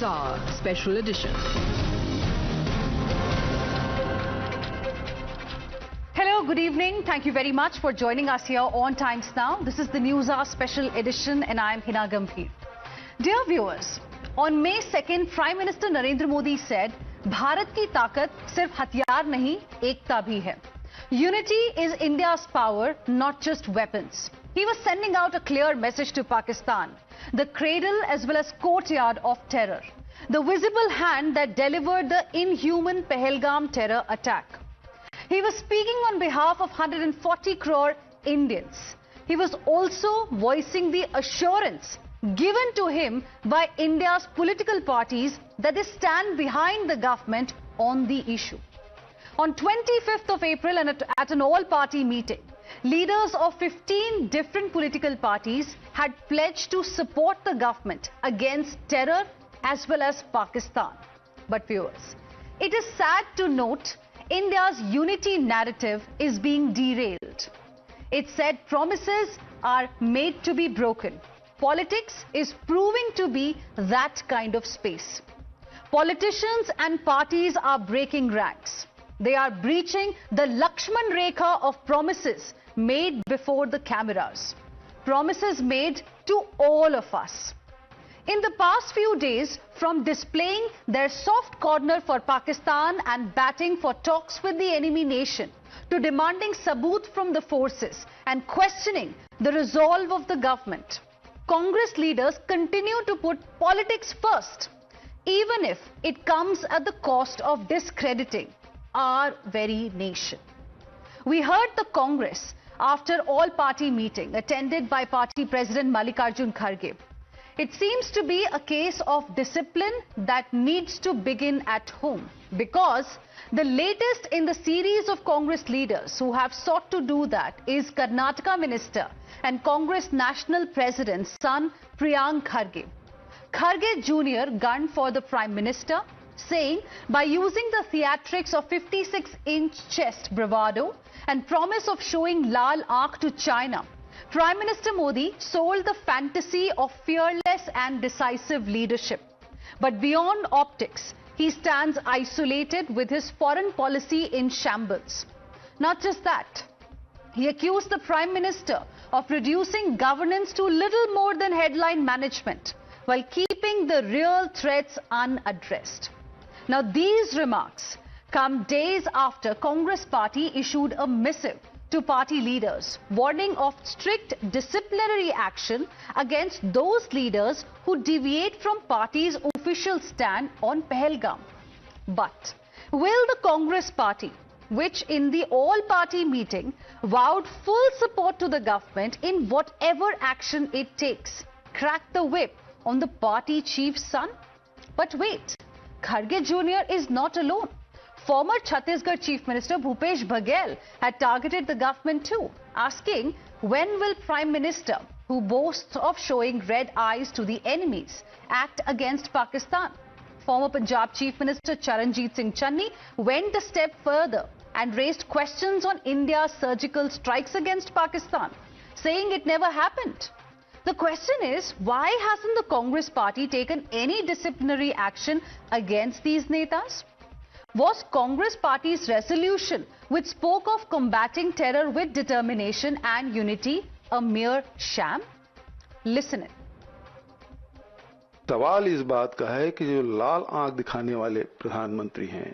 News Hour Special Edition. Hello, good evening. Thank you very much for joining us here on Times Now. This is the News Hour Special Edition and I am Hina Gambhir. Dear viewers, on May 2nd, Prime Minister Narendra Modi said, Bharat ki taakat sirf hatyaar nahi, ekta bhi hai. Unity is India's power, not just weapons. He was sending out a clear message to Pakistan, the cradle as well as courtyard of terror, the visible hand that delivered the inhuman Pahalgam terror attack. He was speaking on behalf of 140 crore Indians. He was also voicing the assurance given to him by India's political parties that they stand behind the government on the issue. On 25th of April and at an all-party meeting, leaders of 15 different political parties had pledged to support the government against terror as well as Pakistan. But viewers, it is sad to note India's unity narrative is being derailed. It said promises are made to be broken. Politics is proving to be that kind of space. Politicians and parties are breaking ranks. They are breaching the Lakshman Rekha of promises made before the cameras. Promises made to all of us. In the past few days, from displaying their soft corner for Pakistan and batting for talks with the enemy nation, to demanding sabut from the forces and questioning the resolve of the government, Congress leaders continue to put politics first, even if it comes at the cost of discrediting our very nation. We heard the Congress after all-party meeting attended by party President Mallikarjun Kharge. It seems to be a case of discipline that needs to begin at home, because the latest in the series of Congress leaders who have sought to do that is Karnataka Minister and Congress National President's son Priyank Kharge. Kharge Jr. gunned for the Prime Minister, saying by using the theatrics of 56-inch chest bravado and promise of showing Lal Aankh to China, Prime Minister Modi sold the fantasy of fearless and decisive leadership. But beyond optics, he stands isolated with his foreign policy in shambles. Not just that, he accused the Prime Minister of reducing governance to little more than headline management while keeping the real threats unaddressed. Now, these remarks come days after Congress party issued a missive to party leaders warning of strict disciplinary action against those leaders who deviate from party's official stand on Pahalgam. But will the Congress party, which in the all-party meeting vowed full support to the government in whatever action it takes, crack the whip on the party chief's son? But wait, Kharge Jr. is not alone. Former Chhattisgarh Chief Minister Bhupesh Baghel had targeted the government too, asking when will Prime Minister, who boasts of showing red eyes to the enemies, act against Pakistan? Former Punjab Chief Minister Charanjit Singh Channi went a step further and raised questions on India's surgical strikes against Pakistan, saying it never happened. The question is, why hasn't the Congress party taken any disciplinary action against these netas? Was Congress party's resolution, which spoke of combating terror with determination and unity, a mere sham? Listen in. सवाल इस बात का है कि जो लाल आंख दिखाने वाले प्रधानमंत्री हैं,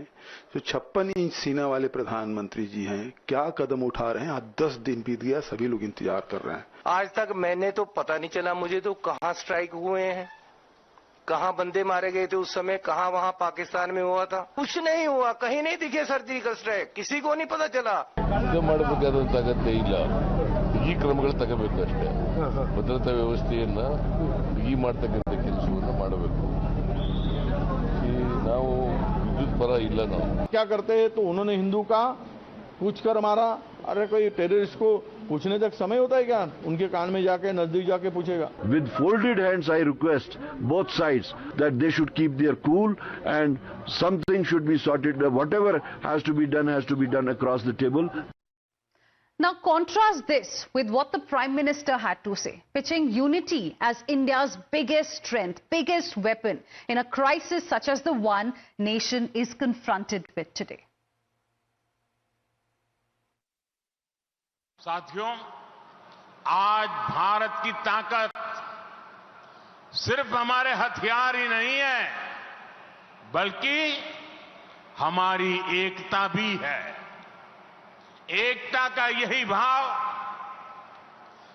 जो 56 इंच सीना वाले प्रधानमंत्री जी हैं, क्या कदम उठा रहे हैं? आज 10 दिन बीत गया, सभी लोग इंतजार कर रहे हैं। आज तक मैंने तो पता नहीं चला मुझे तो कहां स्ट्राइक हुए हैं, कहां बंदे मारे गए थे उस समय, कहां वहां पाकिस्तान में हुआ था। कुछ नहीं हुआ, कहीं नहीं दिखे सर्जिकल स्ट्राइक, किसी को नहीं पता चला। ಮಾಡಬೇಕಾದಂತ ಅಗತ್ಯ ಇಲ್ಲ, ಈ ಕ್ರಮಗಳು ತಗೋಬೇಕಷ್ಟೇ. ಭದ್ರತಾ ವ್ಯವಸ್ಥೆಯನ್ನ ಬಿಗಿ ಮಾಡ್ತಕ್ಕಂಥ ಕೆಲಸವನ್ನು ಮಾಡಬೇಕು. ನಾವು ವಿದ್ಯುತ್ ಪರ ಇಲ್ಲ. ನಾವು क्या करते हैं तो उन्होंने हिंदू का पूछ कर मारा। अरे कोई टेररिस्ट को पूछने तक समय होता है क्या? उनके कान में जाके नजदीक जाके पूछेगा। With folded hands, I request both sides that they should keep their cool and something should be sorted. Whatever has to be done across the table. Now contrast this with what the Prime Minister had to say, pitching unity as India's biggest strength, biggest weapon in a crisis such as the one nation is confronted with today. साथियों, आज भारत की ताकत सिर्फ हमारे हथियार ही नहीं है, बल्कि हमारी एकता भी है। एकता का यही भाव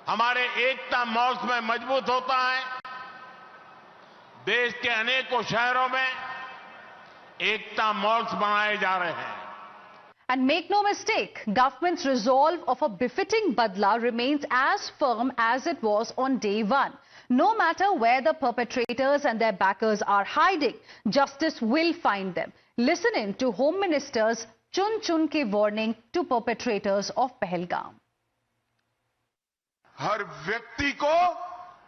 हमारे एकता मॉल्स में मजबूत होता है। देश के अनेकों शहरों में एकता मॉल्स बनाए जा रहे हैं। And make no mistake, government's resolve of a befitting Badla remains as firm as it was on day one. No matter where the perpetrators and their backers are hiding, justice will find them. Listen in to Home Minister's चुन के warning to perpetrators of Pahalgam. हर व्यक्ति को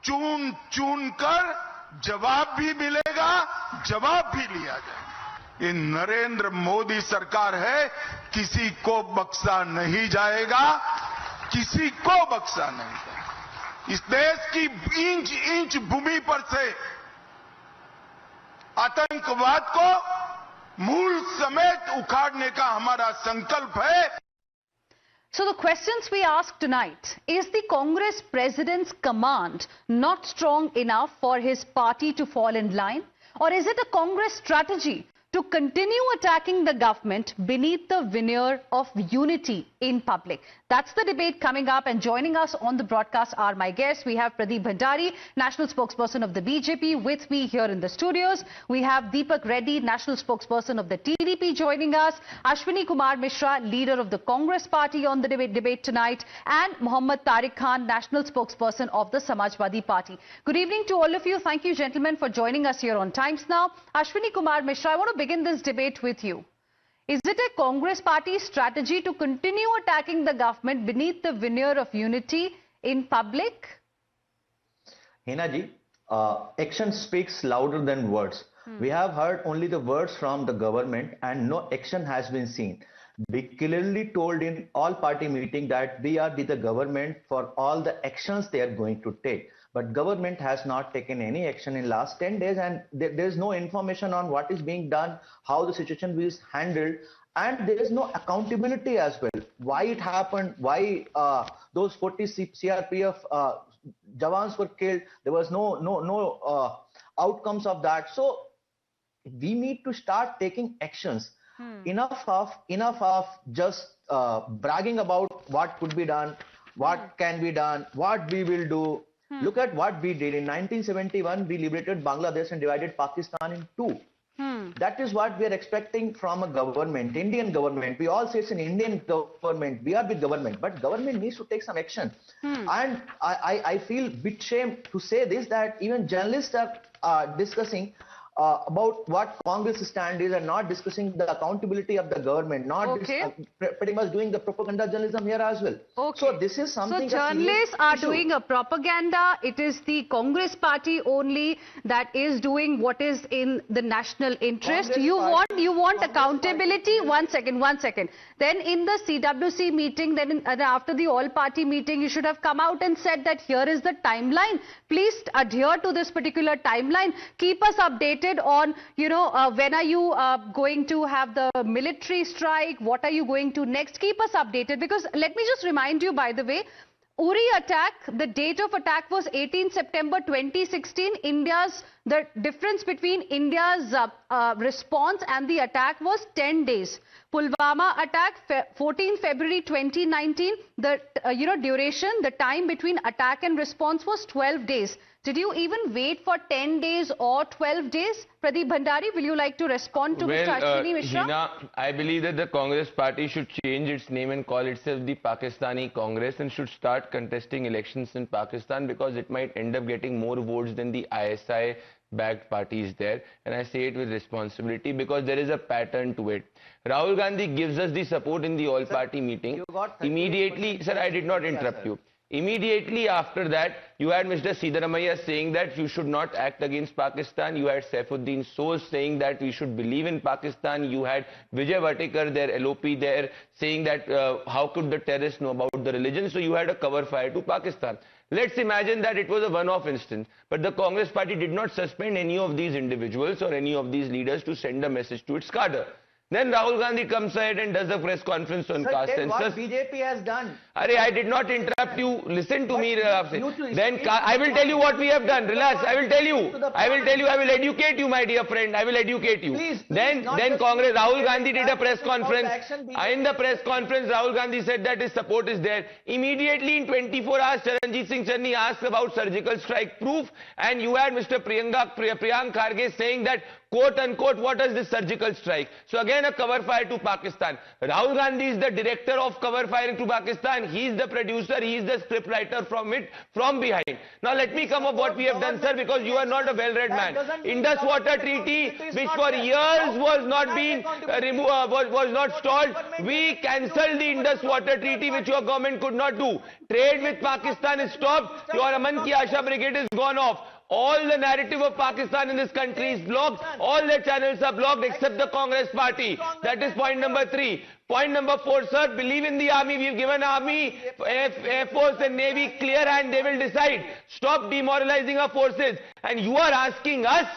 चुन चुन कर जवाब भी मिलेगा, जवाब भी लिया जाएगा। ये नरेंद्र मोदी सरकार है, किसी को बख्शा नहीं जाएगा, किसी को बख्शा नहीं जाएगा। इस देश की इंच इंच भूमि पर से आतंकवाद को मूल समेत उखाड़ने का हमारा संकल्प है। So the questions we ask tonight, is the Congress president's command not strong enough for his party to fall in line? Or is it a Congress strategy to continue attacking the government beneath the veneer of unity in public? That's the debate coming up, and joining us on the broadcast are my guests. We have Pradeep Bhandari, national spokesperson of the BJP, with me here in the studios. We have Deepak Reddy, national spokesperson of the TDP, joining us. Ashwini Kumar Mishra, leader of the Congress party, on the debate tonight, and Mohammad Tariq Khan, national spokesperson of the Samajwadi Party. Good evening to all of you. Thank you, gentlemen, for joining us here on Times Now. Ashwini Kumar Mishra, I want to begin this debate with you. Is it a Congress party strategy to continue attacking the government beneath the veneer of unity in public? Hina ji, action speaks louder than words. We have heard only the words from the government and no action has been seen. We clearly told in all party meeting that we are with the government for all the actions they are going to take. But government has not taken any action in last 10 days, and there is no information on what is being done, how the situation is handled, and there is no accountability as well. Why it happened, why those 40 CRPF Jawans were killed, there was no outcomes of that. So we need to start taking actions. Enough of just bragging about what could be done, what can be done, what we will do. Look at what we did. In 1971, we liberated Bangladesh and divided Pakistan in two. That is what we are expecting from a government, Indian government. We all say it's an Indian government. We are with government, but government needs to take some action. And I feel a bit shame to say this, that even journalists are discussing about what Congress stand is and not discussing the accountability of the government, not pretty much doing the propaganda journalism here as well. So this is something. So journalists are doing a propaganda. It is the Congress party only that is doing what is in the national interest. You want accountability. One second. Then in the CWC meeting, then after the all party meeting, you should have come out and said that here is the timeline. Please adhere to this particular timeline. Keep us updated on, when are you going to have the military strike? What are you going to next? Keep us updated, because let me just remind you, by the way, Uri attack, the date of attack was 18 September 2016. The difference between India's response and the attack was 10 days. Pulwama attack, 14 February 2019, the duration, the time between attack and response was 12 days. Did you even wait for 10 days or 12 days? Pradeep Bhandari, will you like to respond to Mr. Ashwini Mishra? Hina, I believe that the Congress party should change its name and call itself the Pakistani Congress, and should start contesting elections in Pakistan, because it might end up getting more votes than the ISI backed parties there. And I say it with responsibility, because there is a pattern to it. Rahul Gandhi gives us the support in the all party meeting. Immediately, sir, I did not interrupt you. Immediately after that, you had Mr. Siddaramaiah saying that you should not act against Pakistan. You had Saifuddin Soz saying that we should believe in Pakistan. You had Vijay Vatikar, their LOP there, saying that how could the terrorists know about the religion? So you had a cover fire to Pakistan. Let's imagine that it was a one-off instance, but the Congress party did not suspend any of these individuals or any of these leaders to send a message to its cadre. Then Rahul Gandhi comes ahead and does a press conference on caste census. What BJP has done? I did not interrupt you. Listen to me. Then I will tell you what we have done. Relax. I will tell you. I will educate you, my dear friend. I will educate you. Then Congress, Rahul Gandhi did a press conference. In the press conference, Rahul Gandhi said that his support is there. Immediately in 24 hours, Charanjit Singh Channi asked about surgical strike proof, and you had Mr. Priyank Kharge saying that, quote unquote, what is this surgical strike? So again a cover fire to Pakistan. Rahul Gandhi is the director of cover firing to Pakistan. He is the producer, he is the script writer from behind. Now let me come up what we have done, sir, because you are not a well-read man. Indus Water Treaty, which for years was not being was not stalled. We cancelled the Indus Water Treaty, which your government could not do. Trade with Pakistan is stopped. Your Aman Ki Asha Brigade is gone off. All the narrative of Pakistan in this country is blocked. All the channels are blocked except the Congress party. That is point number 3. Point number 4, sir, believe in the army. We've given army, Air Force and Navy clear hand. They will decide. Stop demoralizing our forces. And you are asking us,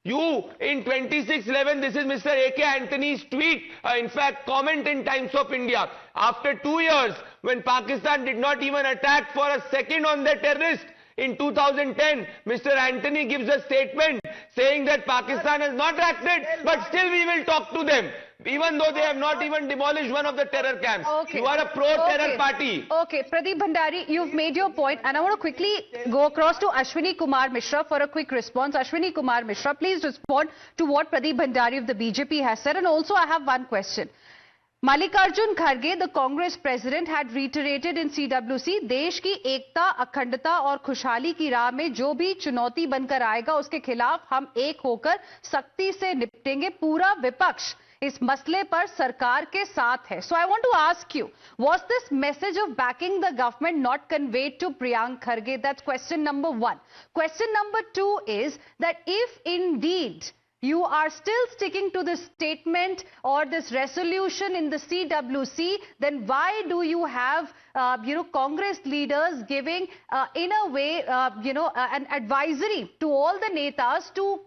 you in 26/11, this is Mr. A.K. Antony's tweet, in fact, comment in Times of India. After 2 years, when Pakistan did not even attack for a second on the terrorists, in 2010, Mr. Antony gives a statement saying that Pakistan has not acted, but still we will talk to them, even though they have not even demolished one of the terror camps. Okay. You are a pro-terror party. Okay, Pradeep Bhandari, you've made your point, and I want to quickly go across to Ashwini Kumar Mishra for a quick response. Ashwini Kumar Mishra, please respond to what Pradeep Bhandari of the BJP has said, and also I have one question. Mallikarjun Kharge, the Congress president, had reiterated in CWC, देश की एकता, अखंडता और खुशहाली की राह में जो भी चुनौती बनकर आएगा, उसके खिलाफ हम एक होकर सख्ती से निपटेंगे. पूरा विपक्ष इस मसले पर सरकार के साथ है. So I want to ask you, was this message of backing the government not conveyed to Priyank Kharge? That's question number 1. Question number 2 is that if indeed you are still sticking to this statement or this resolution in the CWC, then why do you have, Congress leaders giving, in a way, an advisory to all the netas to,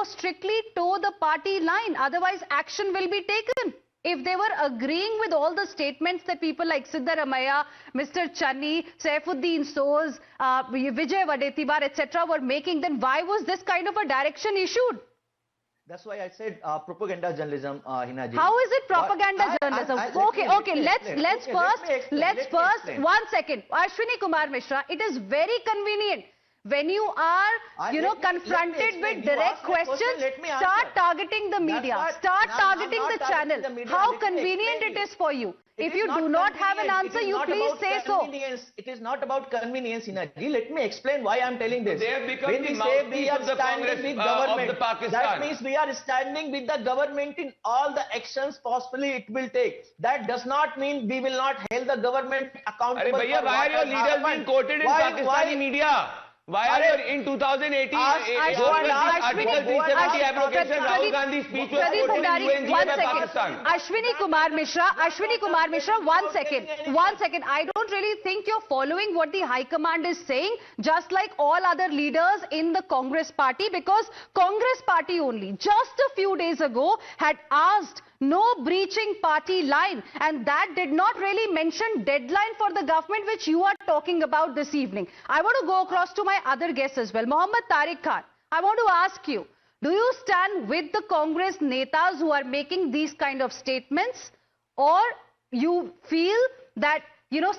strictly toe the party line? Otherwise, action will be taken. If they were agreeing with all the statements that people like Siddaramaiah, Mr. Channi, Saifuddin Soz, Vijay Vadetivar, etc. were making, then why was this kind of a direction issued? That's why I said propaganda journalism, Hina ji. How is it propaganda journalism? Okay. Let's first, 1 second. Ashwini Kumar Mishra, it is very convenient when you are, confronted with direct questions, start targeting the media, start targeting the channel. How convenient it is for you. If you do not have an answer, you please say so. It is not about convenience, Hina ji. Let me explain why I am telling this. They have become the mouthpiece of the Congress of the Pakistan. That means we are standing with the government in all the actions possibly it will take. That does not mean we will not hold the government accountable. Why are your leaders being quoted in Pakistani media? Why are you in 2018 Article 370 application, Rahul Gandhi's speech was quoted in UNGA by Pakistan? Ashwini Kumar Mishra, 1 second. I don't really think you're following what the High Command is saying, just like all other leaders in the Congress party, because Congress party only just a few days ago had asked no breaching party line, and that did not really mention deadline for the government, which you are talking about this evening. I want to go across to my other guests as well. Mohammad Tariq Khan, I want to ask you, do you stand with the Congress netas who are making these kind of statements, or you feel that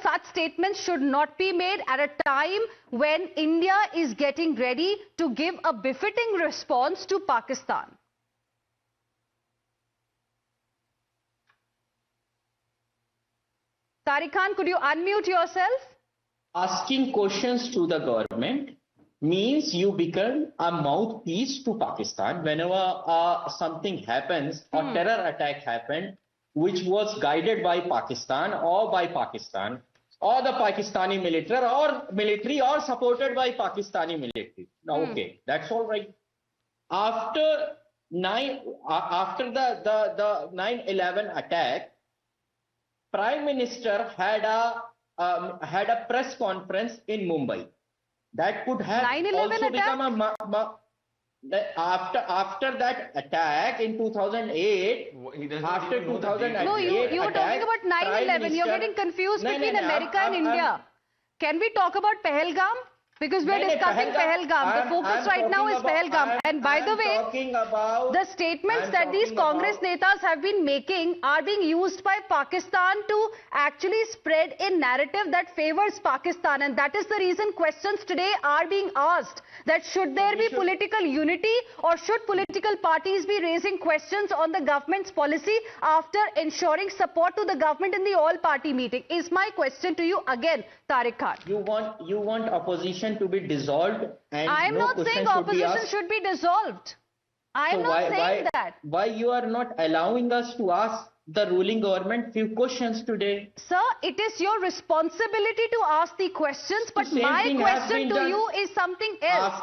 such statements should not be made at a time when India is getting ready to give a befitting response to Pakistan? Tariq Khan, could you unmute yourself? Asking questions to the government means you become a mouthpiece to Pakistan. Whenever something happens, a terror attack happened, which was guided by Pakistan or by Pakistan, or the Pakistani military or supported by Pakistani military. Now, okay, that's all right. After the 9/11 attack, Prime Minister had a press conference in Mumbai. That could have 9/11 also attack? become after that attack in 2008. After 2008, No, you were talking about 9/11. You're getting confused between America and India. Can we talk about Pahalgam? Because we're discussing Pahalgam. The focus right now is Pahalgam. And by the way, the statements that these Congress netas have been making are being used by Pakistan to actually spread a narrative that favors Pakistan. And that is the reason questions today are being asked. That should there be political unity, or should political parties be raising questions on the government's policy after ensuring support to the government in the all-party meeting? Is my question to you again, Tariq Khan. You want opposition to be dissolved, and I am not saying opposition should be dissolved. I am not saying that. Why you are not allowing us to ask the ruling government few questions today? Sir, it is your responsibility to ask the questions, but my question to you is something else.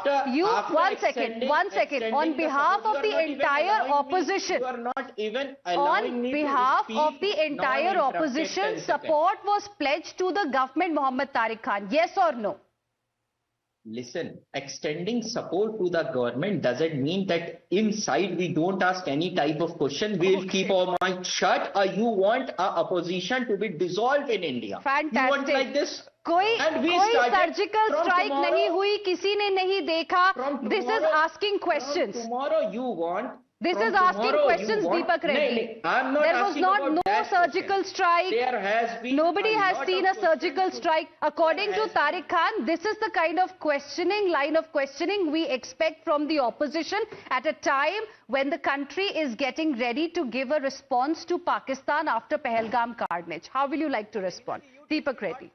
One second. On behalf of the entire opposition, You are not even allowing me to speak. On behalf of the entire opposition, support was pledged to the government, Mohammad Tariq Khan. Yes or no? Listen, extending support to the government doesn't mean that inside we don't ask any type of question. We'll keep our mouth shut. Or you want our opposition to be dissolved in India? Fantastic. You want like this? कोई surgical strike नहीं हुई, किसी ने नहीं देखा. This is asking questions. Tomorrow you want. This is asking questions, Deepak Reddy. I'm not There was not no surgical strike. There has been. Nobody has seen a surgical strike. According to Tariq Khan, this is the kind of line of questioning we expect from the opposition at a time when the country is getting ready to give a response to Pakistan after Pahalgam carnage. How will you like to respond? Deepak Reddy.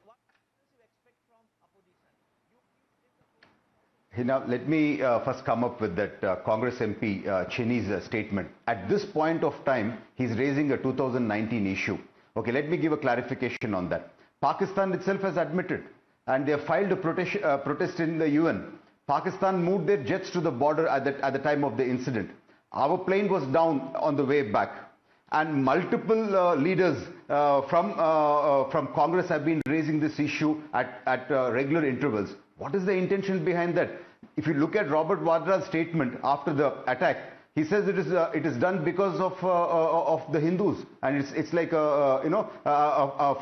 Now, let me first come up with that Congress MP Cheney's statement. At this point of time, he's raising a 2019 issue. Okay, let me give a clarification on that. Pakistan itself has admitted, and they have filed a protest in the UN. Pakistan moved their jets to the border at the time of the incident. Our plane was down on the way back, and multiple leaders from Congress have been raising this issue at regular intervals. What is the intention behind that? If you look at Robert Vadra's statement after the attack, he says it is done because of the Hindus, and it's like a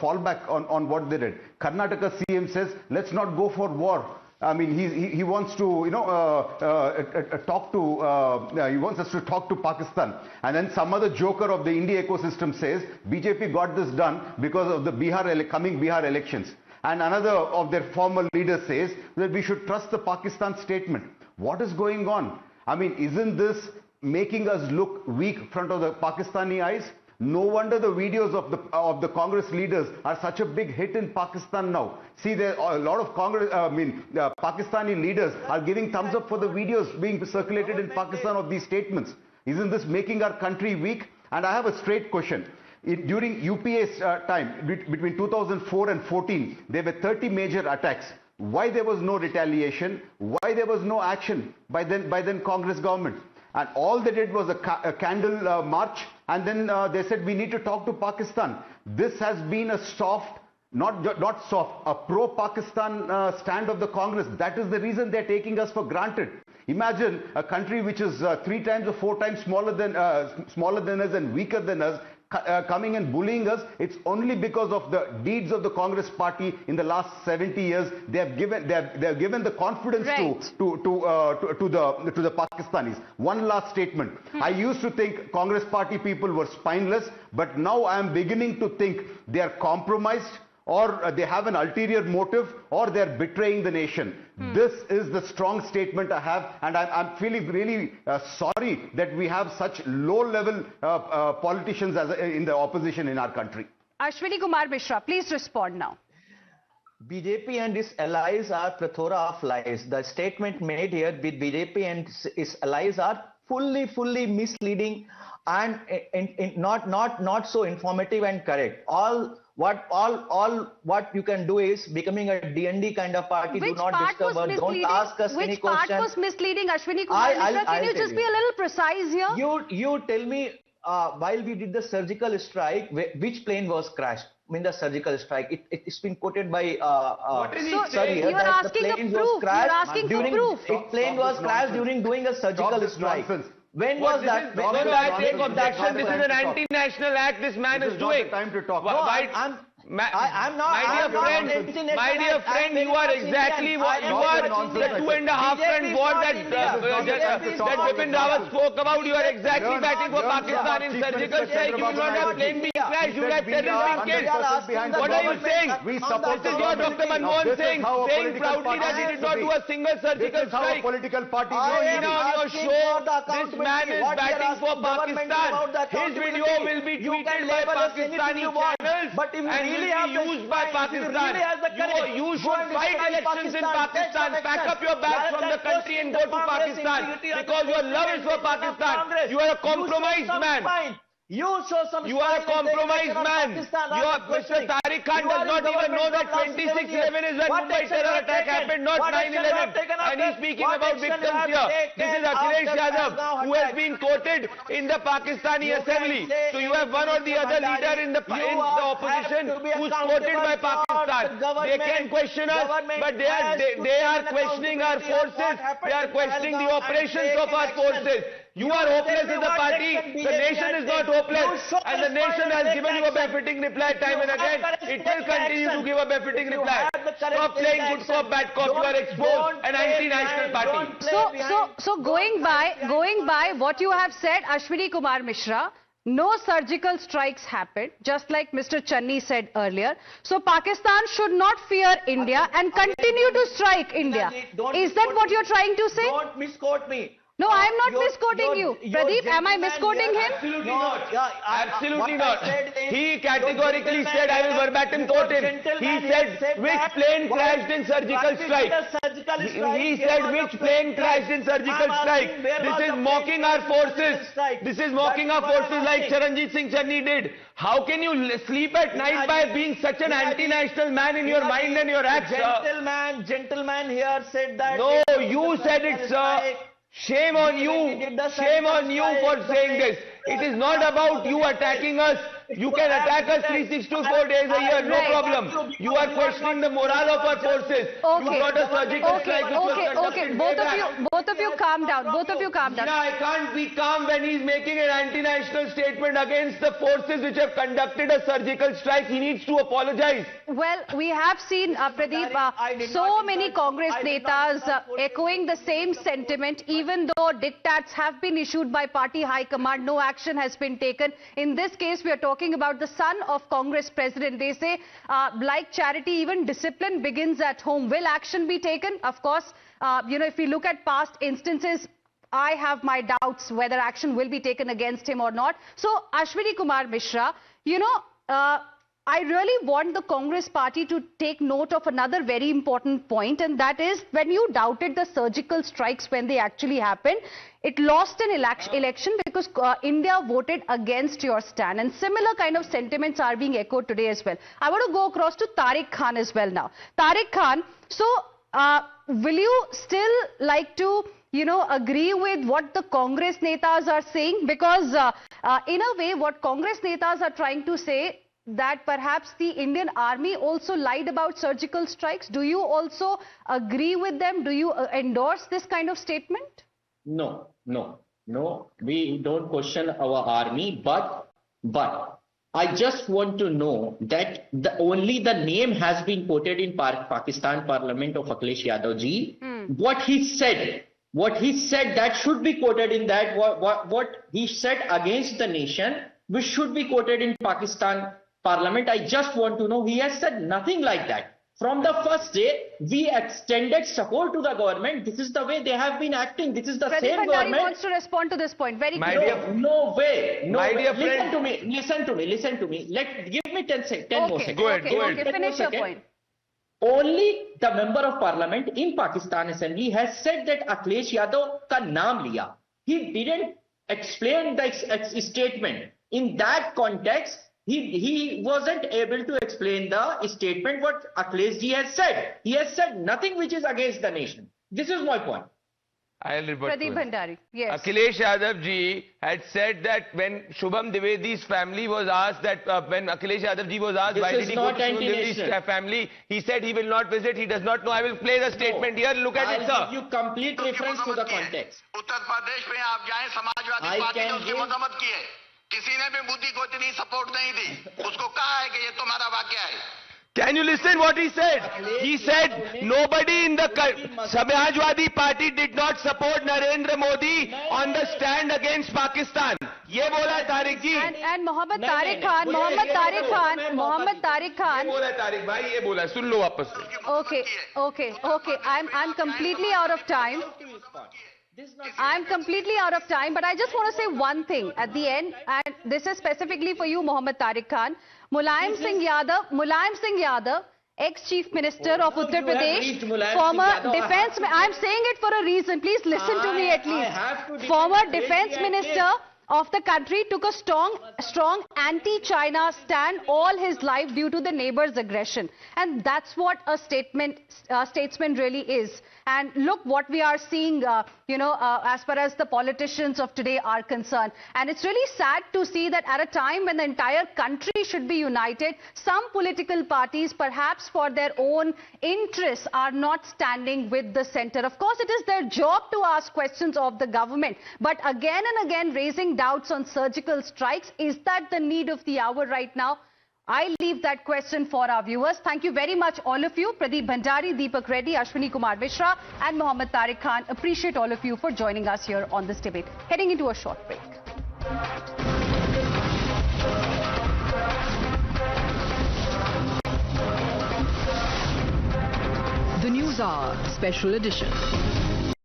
fallback on what they did. Karnataka CM says let's not go for war. I mean, he wants to he wants us to talk to Pakistan, and then some other joker of the India ecosystem says BJP got this done because of the coming Bihar elections. And another of their former leaders says that we should trust the Pakistan statement. What is going on? I mean, isn't this making us look weak in front of the Pakistani eyes? No wonder the videos of the Congress leaders are such a big hit in Pakistan now. See, there are a lot of Pakistani leaders are giving thumbs up for the videos being circulated in Pakistan of these statements. Isn't this making our country weak? And I have a straight question. During UPA's time, between 2004 and 14, there were 30 major attacks. Why there was no retaliation? Why there was no action by then Congress government? And all they did was a candle march, and then they said we need to talk to Pakistan. This has been a soft, not soft, a pro-Pakistan stand of the Congress. That is the reason they're taking us for granted. Imagine a country which is 3 times or 4 times smaller than us and weaker than us, coming and bullying us. It's only because of the deeds of the Congress party in the last 70 years. They have given the confidence to the Pakistanis. One last statement. I used to think Congress party people were spineless, but now I am beginning to think they are compromised, or they have an ulterior motive, or they are betraying the nation. This is the strong statement I have, and I'm feeling really sorry that we have such low-level politicians in the opposition in our country. Ashwini Kumar Mishra, please respond now. BJP and its allies are plethora of lies. The statement made here with BJP and its allies are fully misleading and not so informative and correct. All What you can do is becoming a D&D kind of party. Which do not part disturb was us. Don't misleading? ask us any Which question. part was misleading, Ashwini Kumar Mishra? Can you just be a little precise here? You tell me, while we did the surgical strike, which plane was crashed? I mean, the surgical strike. It's been quoted by. What is he saying? You are asking for proof. You are asking for proof. Plane was crashed during doing a surgical strike. When was that? No, I take objection. This is an anti-national act this man is doing. Time to talk. I'm not. My dear friend, you are exactly what you are. The 2.5 front war that Bipin Rawat spoke about. You are exactly batting for Pakistan in surgical strike. You will not have plane being crashed. You will have terrorists being killed. What are you saying? This is your Dr. Manmohan Singh saying proudly that he did not do a single surgical strike. Political party. On your show, this man is batting for Pakistan. His video will be tweeted by Pakistani channels and will be used by Pakistan. You should fight elections in Pakistan. Pack up your bags from the country and go to Pakistan because your love is for Pakistan. You are a compromised man. You show some. You are a compromised man. Mr. Tariq Khan does not even know that 26/11 is when Mumbai terror attack happened, not 9/11. And he's speaking about victims here. This is Akhilesh Yadav, who has been quoted in the Pakistani assembly. So you have one or the other leader in the opposition who's quoted by Pakistan. They can question us, but they are questioning our forces. They are questioning the operations of our forces. You are hopeless in the party. The nation is not hopeless. And the nation has given you a befitting reply time and again. It will continue to give a befitting reply. Stop playing good cop, bad cop. You are exposed an anti-national party. So going by what you have said, Ashwini Kumar Mishra, no surgical strikes happened, just like Mr. Channi said earlier. So Pakistan should not fear India and continue to strike India. Is that what you're trying to say? Don't misquote me. No, I am not misquoting you. Pradeep, am I misquoting him? Absolutely not. Absolutely not. He categorically said, I will verbatim quote him. He said, which plane crashed in surgical strike? He said, which plane crashed in surgical strike? This is mocking our forces. This is mocking our forces like Charanjit Singh Channi did. How can you sleep at night by being such an anti-national man in your mind and your acts, sir? Gentleman here said that. No, you said it, sir. Shame on you. Shame on you for saying this. It is not about you attacking us. You can attack us 364 days a year, no problem. You are questioning the morale of our forces. You got a surgical strike which was conducted. Both of you calm down. Both of you calm down. I can't be calm when he's making an anti-national statement against the forces which have conducted a surgical strike. He needs to apologize. Well, we have seen, Pradeep, so many Congress netas echoing the same sentiment, even though diktats have been issued by party high command, no action has been taken. In this case, we are talking about the son of Congress president. They say, like charity, even discipline begins at home. Will action be taken? Of course, if we look at past instances, I have my doubts whether action will be taken against him or not. So, Ashwini Kumar Mishra, I really want the Congress party to take note of another very important point, and that is when you doubted the surgical strikes when they actually happened, it lost an election because India voted against your stand, and similar kind of sentiments are being echoed today as well. I want to go across to Tariq Khan as well now. Tariq Khan, so will you still like to agree with what the Congress netas are saying? Because in a way, what Congress netas are trying to say that perhaps the Indian army also lied about surgical strikes. Do you also agree with them? Do you endorse this kind of statement? No. We don't question our army, but I just want to know that only the name has been quoted in Pakistan Parliament of Akhilesh Yadav ji. What he said that should be quoted in that. What he said against the nation, which should be quoted in Pakistan Parliament. I just want to know, he has said nothing like that. From the first day, we extended support to the government. This is the way they have been acting. This is the same government. Pradeep Bhandari wants to respond to this point. Very clear. No way. My dear friend. Listen to me. Give me 10 more seconds. Go ahead. Finish your point. Only the member of parliament in Pakistan Assembly has said that Akhilesh Yadav ka naam liya. He didn't explain the statement. In that context, He wasn't able to explain the statement what Akhilesh ji has said. He has said nothing which is against the nation. This is my point. I'll report Pradeep to it. Bhandari, yes. Akhilesh Yadav ji had said that when Shubham Dwivedi's family was asked that when Akhilesh Yadav ji was asked This why is did he go not to Shubham anti-national. Dwivedi's family, he said he will not visit, he does not know. I will play the statement here. Look at it, sir. I'll give you complete reference to the context. Uttar Pradesh में आप जाएं, Samajwadi I party ने can उसकी give- मजम्मत की है, किसी ने भी मोदी को इतनी सपोर्ट नहीं दी, उसको कहा है कि ये तुम्हारा वाक्य है। Can you listen what he said? He said nobody in the Samajwadi Party did not support Narendra Modi on the stand against Pakistan. ये बोला है तारिक जी. And Mohammad नहीं, Tariq नहीं, Khan, नहीं, Mohammad ये Tariq बोलो, Khan, मैं Mohammad Tariq ये Khan. बोला है तारिक भाई, ये बोला है. सुन लो वापस से. Okay. I'm completely out of time. I'm completely out of time, but I just want to say one thing at the end, and this is specifically for you, Mohammad Tariq Khan. Mulayam Singh Yadav, ex-Chief Minister of Uttar you have Pradesh, reached Mulayam former Singh Yadav. defense, I'm saying it for a reason. Please listen to me at I have to least. defend Former Akhilesh defense ji, minister of the country took a strong anti-China stand all his life due to the neighbor's aggression, and that's what a statesman really is. And look what we are seeing, as far as the politicians of today are concerned. And it's really sad to see that at a time when the entire country should be united, some political parties, perhaps for their own interests, are not standing with the center. Of course, it is their job to ask questions of the government. But again and again, raising doubts on surgical strikes, is that the need of the hour right now? I leave that question for our viewers. Thank you very much, all of you. Pradeep Bhandari, Deepak Reddy, Ashwini Kumar Mishra and Mohammad Tariq Khan. Appreciate all of you for joining us here on this debate. Heading into a short break. The News Hour Special Edition.